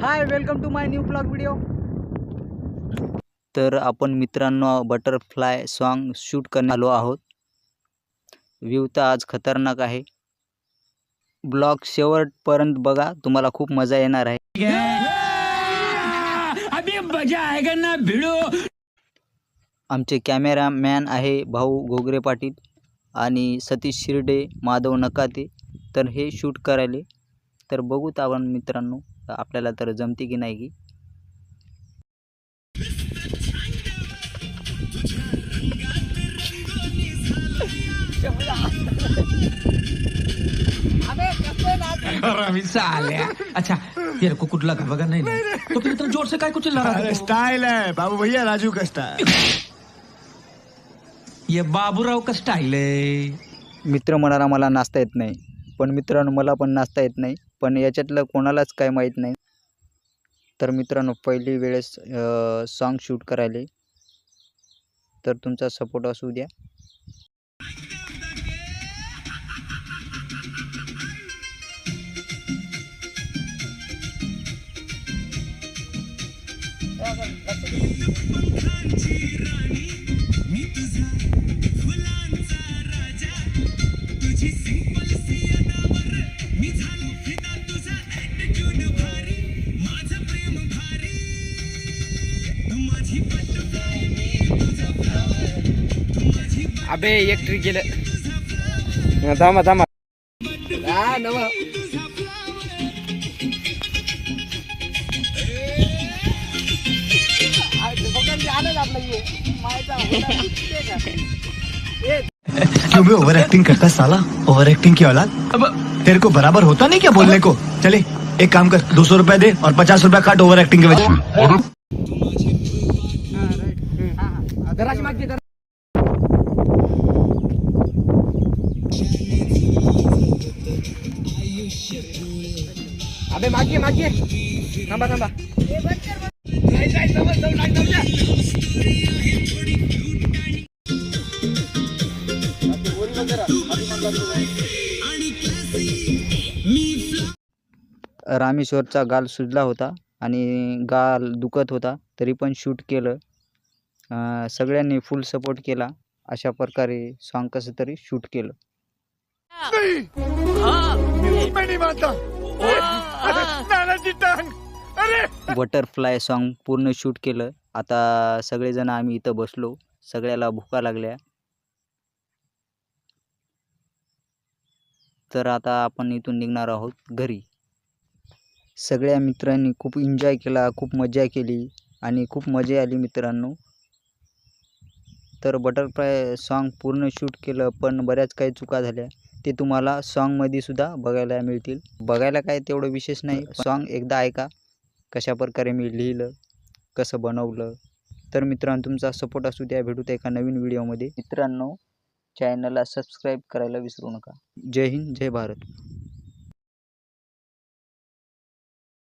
High, welcome to my new blog video. तर आपण मित्रांनो बटरफ्लाय सॉन्ग शूट करण्याला आलो आहोत। व्ह्यू तर आज खतरनाक आहे। ब्लॉग शेवटपर्यंत बघा, तुम्हाला खूप मजा येणार आहे। अभी मजा आएगा ना भिड़ो। आमचे कॅमेरामॅन आहे भाऊ घोगरे पाटील आणि सतीश शिर्डे, माधव नकाते। तर हे शूट करायले तर बघूत आपण मित्रांनो, आपल्याला तर जमते की नाही की। साल्या अच्छा तेरे को कुछ लगा वगा नहीं तो फिर इतना जोर से काय कुछ चिल्ला रहा था? स्टाइल है बाबू भैया, राजू का स्टाइल। ये बाबूराव का स्टाइल है। मित्र म्हणाला मला नाचता येत नाही, पण मित्रांनो मला पण नाचता येत नाही, पण याच्यातलं कोणालाच काय माहीत नाही। तर मित्रांनो पहिली वेळेस सॉन्ग शूट करायले, तर तुमचा सपोर्ट असू द्या। अबे एक ट्रिक गेलं। थांबा थांबा। हा नव क्यों भी ओवर एक्टिंग करता साला, ओवर एक्टिंग की औलाद। अब तेरे को बराबर होता नहीं क्या बोलने को। चले एक काम कर, 200 रुपया दे और 50 रुपया काट ओवर एक्टिंग के वजह। जराशी मागची जरा। अबे मागे मागे थांबा थांबा। रामेश्वरचा गाल सुजला होता आणि गाल दुखत होता, तरी पण शूट केलं। सगळ्यांनी फुल सपोर्ट केला। अशा प्रकारे सॉन्ग कसं तरी शूट केलं। बटरफ्लाय सॉन्ग पूर्ण शूट केलं। आता सगळेजण आम्ही इथं बसलो, सगळ्याला भुका लागल्या। तर आता आपण इथून निघणार आहोत घरी। सगळ्या मित्रांनी खूप एन्जॉय केला, खूप मजा केली आणि खूप मजा आली मित्रांनो। तर बटरफ्लाय सॉन्ग पूर्ण शूट केलं, पण बऱ्याच काही चुका झाल्या, ते तुम्हाला सॉन्गमध्ये सुद्धा बघायला मिळतील। बघायला काय तेवढं विशेष नाही, सॉन्ग एकदा ऐका कशा प्रकारे मी लिहिलं, कसं बनवलं। तर मित्रांनो तुमचा सपोर्ट असू द्या। भेटूत एका नवीन व्हिडिओमध्ये। मित्रांनो चॅनलला सबस्क्राईब करायला विसरू नका। जय हिंद, जय भारत।